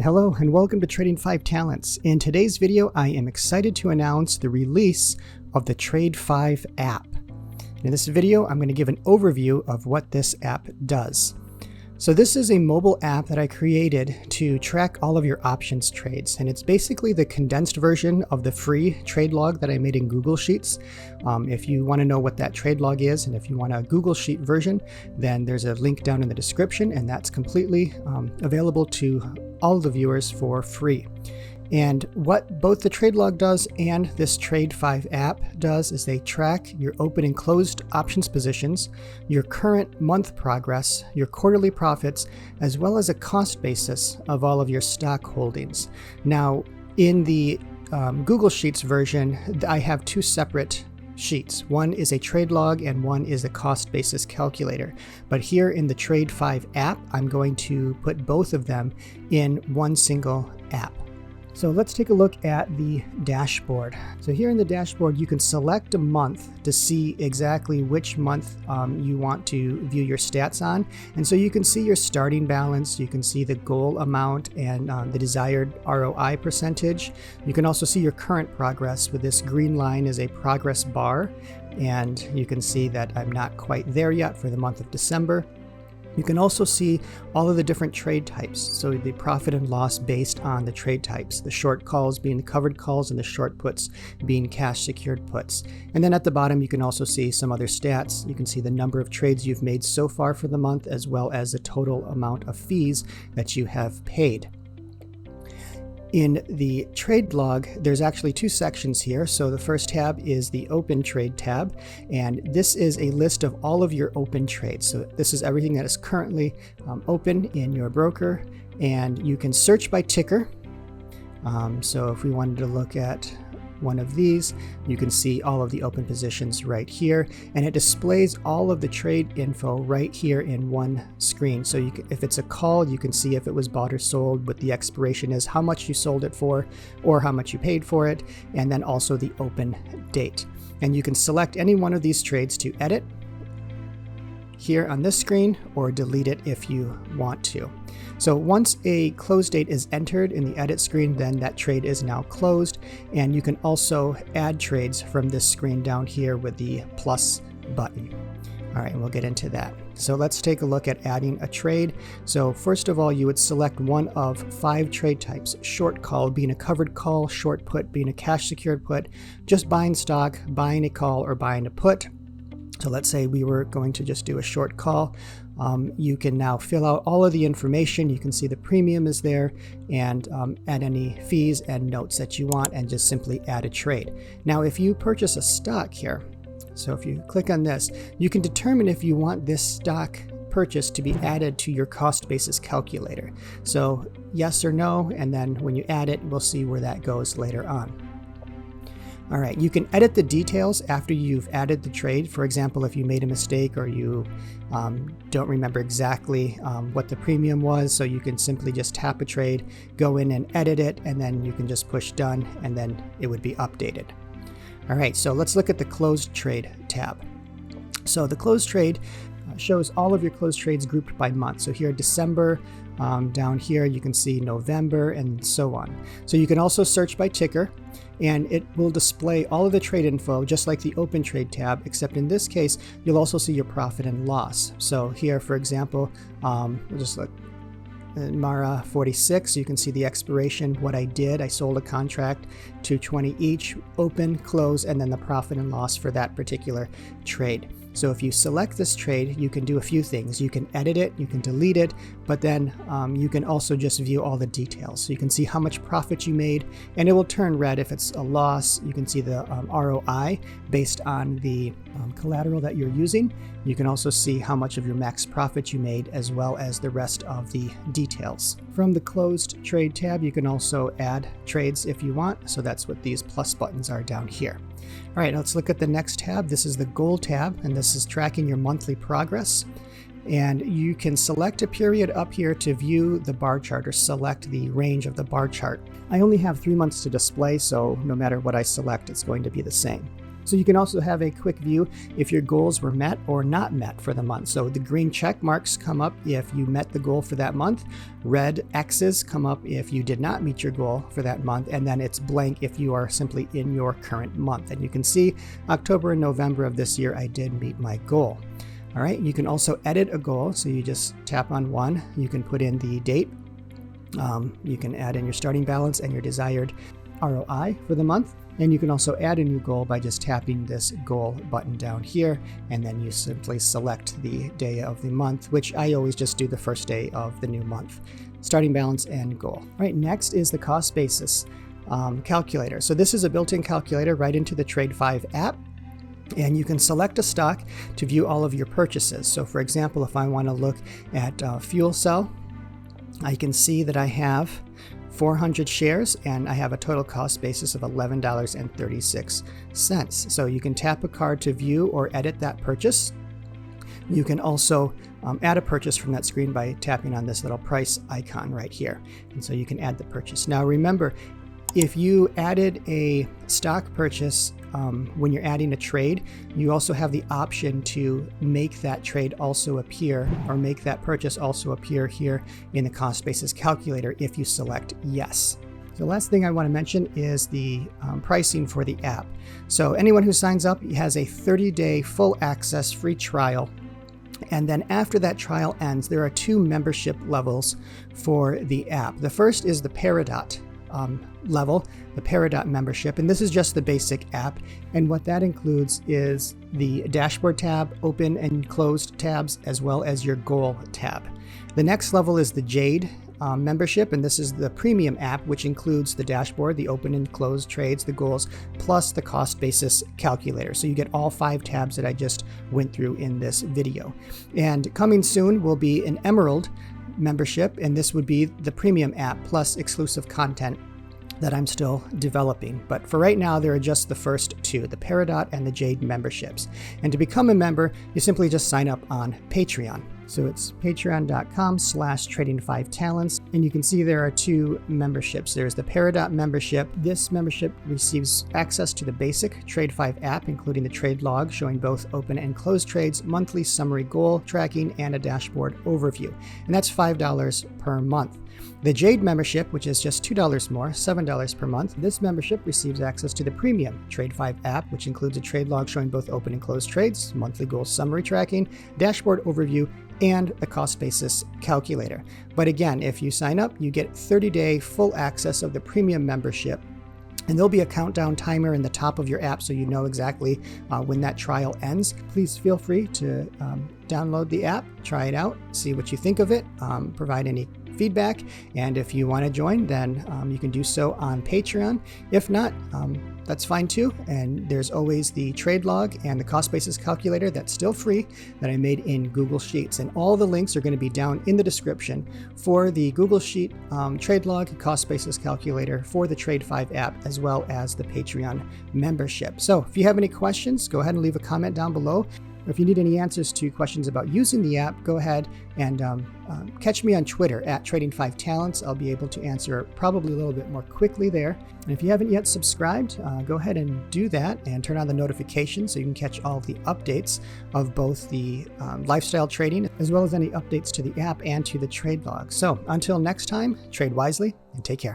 Hello and welcome to Trading 5 Talents. In today's video, I am excited to announce the release of the Trade 5 app. In this video, I'm going to give an overview of what this app does. So this is a mobile app that I created to track all of your options trades, and it's basically the condensed version of the free trade log that I made in Google Sheets. If you want to know what that trade log is, and if you want a Google Sheet version, then there's a link down in the description, and that's completely available to all the viewers for free. And what both the trade log does and this Trade 5 app does is they track your open and closed options positions, your current month progress, your quarterly profits, as well as a cost basis of all of your stock holdings. Now, in the Google Sheets version, I have two separate sheets. One is a trade log and one is a cost basis calculator. But here in the Trade 5 app, I'm going to put both of them in one single app. So let's take a look at the dashboard. So here in the dashboard, you can select a month to see exactly which month you want to view your stats on. And so you can see your starting balance, you can see the goal amount and the desired ROI percentage. You can also see your current progress with this green line is a progress bar. And you can see that I'm not quite there yet for the month of December. You can also see all of the different trade types, so the profit and loss based on the trade types, the short calls being the covered calls and the short puts being cash secured puts. And then at the bottom you can also see some other stats. You can see the number of trades you've made so far for the month, as well as the total amount of fees that you have paid. In the trade log, there's actually two sections here. So the first tab is the open trade tab, and this is a list of all of your open trades. So this is everything that is currently open in your broker, and you can search by ticker. So if we wanted to look at one of these, you can see all of the open positions right here, and it displays all of the trade info right here in one screen. So you can, if it's a call, you can see if it was bought or sold, what the expiration is, how much you sold it for, or how much you paid for it, and then also the open date. And you can select any one of these trades to edit here on this screen or delete it if you want to. So once a close date is entered in the edit screen, then that trade is now closed, and you can also add trades from this screen down here with the plus button. All right, and we'll get into that. So let's take a look at adding a trade. So first of all, you would select one of 5 trade types, short call being a covered call, short put being a cash secured put, just buying stock, buying a call, or buying a put. So let's say we were going to just do a short call. You can now fill out all of the information. You can see the premium is there, and add any fees and notes that you want, and just simply add a trade. Now, if you purchase a stock here, so if you click on this, you can determine if you want this stock purchase to be added to your cost basis calculator. So yes or no, and then when you add it, we'll see where that goes later on. All right, you can edit the details after you've added the trade. For example, if you made a mistake or you don't remember exactly what the premium was, so you can simply just tap a trade, go in and edit it, and then you can just push done, and then it would be updated. All right, so let's look at the closed trade tab. So the closed trade shows all of your closed trades grouped by month. So here, December, down here you can see November, and so on. So you can also search by ticker, and it will display all of the trade info just like the open trade tab, except in this case you'll also see your profit and loss. So here, for example, we'll just look at Mara 46. You can see the expiration, what I did. I sold a contract, 220 each, open, close, and then the profit and loss for that particular trade. So if you select this trade, you can do a few things. You can edit it, you can delete it, but then you can also just view all the details. So you can see how much profit you made, and it will turn red if it's a loss. You can see the ROI based on the collateral that you're using. You can also see how much of your max profit you made, as well as the rest of the details. From the closed trade tab, you can also add trades if you want. So that's what these plus buttons are down here. All right, let's look at the next tab. This is the goal tab, and this is tracking your monthly progress. And you can select a period up here to view the bar chart, or select the range of the bar chart. I only have 3 months to display, so no matter what I select, it's going to be the same. So you can also have a quick view if your goals were met or not met for the month. So the green check marks come up if you met the goal for that month. Red X's come up if you did not meet your goal for that month. And then it's blank if you are simply in your current month. And you can see October and November of this year, I did meet my goal. All right, you can also edit a goal. So you just tap on one. You can put in the date. You can add in your starting balance and your desired ROI for the month. And you can also add a new goal by just tapping this goal button down here, and then you simply select the day of the month, which I always just do the first day of the new month. Starting balance and goal. All right, next is the cost basis calculator. So this is a built-in calculator right into the Trade5 app, and you can select a stock to view all of your purchases. So for example, if I want to look at fuel cell, I can see that I have 400 shares and I have a total cost basis of $11.36. So you can tap a card to view or edit that purchase. You can also add a purchase from that screen by tapping on this little price icon right here. And so you can add the purchase. Now remember, if you added a stock purchase when you're adding a trade, you also have the option to make that trade also appear, or make that purchase also appear here in the cost basis calculator if you select yes. The last thing I want to mention is the pricing for the app. So anyone who signs up has a 30-day full access free trial. And then after that trial ends, there are 2 membership levels for the app. The first is the Peridot level, the Peridot membership, and this is just the basic app, and what that includes is the dashboard tab, open and closed tabs, as well as your goal tab. The next level is the Jade membership, and this is the premium app, which includes the dashboard, the open and closed trades, the goals, plus the cost basis calculator. So you get all 5 tabs that I just went through in this video. And coming soon will be an Emerald membership, and this would be the premium app plus exclusive content that I'm still developing. But for right now, there are just the first 2, the Peridot and the Jade memberships. And to become a member, you simply just sign up on Patreon. So it's patreon.com/trading5talents. And you can see there are 2 memberships. There's the Peridot membership. This membership receives access to the basic Trade5 app, including the trade log showing both open and closed trades, monthly summary goal tracking, and a dashboard overview. And that's $5 per month. The Jade membership, which is just $2 more, $7 per month, this membership receives access to the premium Trade5 app, which includes a trade log showing both open and closed trades, monthly goal summary tracking, dashboard overview, and a cost basis calculator. But again, if you sign up, you get 30-day full access of the premium membership. And there'll be a countdown timer in the top of your app so you know exactly when that trial ends. Please feel free to download the app, try it out, see what you think of it, provide any feedback. And if you want to join, then you can do so on Patreon. If not, that's fine too. And there's always the trade log and the cost basis calculator that's still free that I made in Google Sheets. And all the links are going to be down in the description for the Google Sheet trade log, cost basis calculator for the Trade5 app, as well as the Patreon membership. So if you have any questions, go ahead and leave a comment down below. If you need any answers to questions about using the app, go ahead and catch me on Twitter at Trading5Talents. I'll be able to answer probably a little bit more quickly there. And if you haven't yet subscribed, go ahead and do that and turn on the notifications so you can catch all of the updates of both the lifestyle trading as well as any updates to the app and to the trade log. So until next time, trade wisely and take care.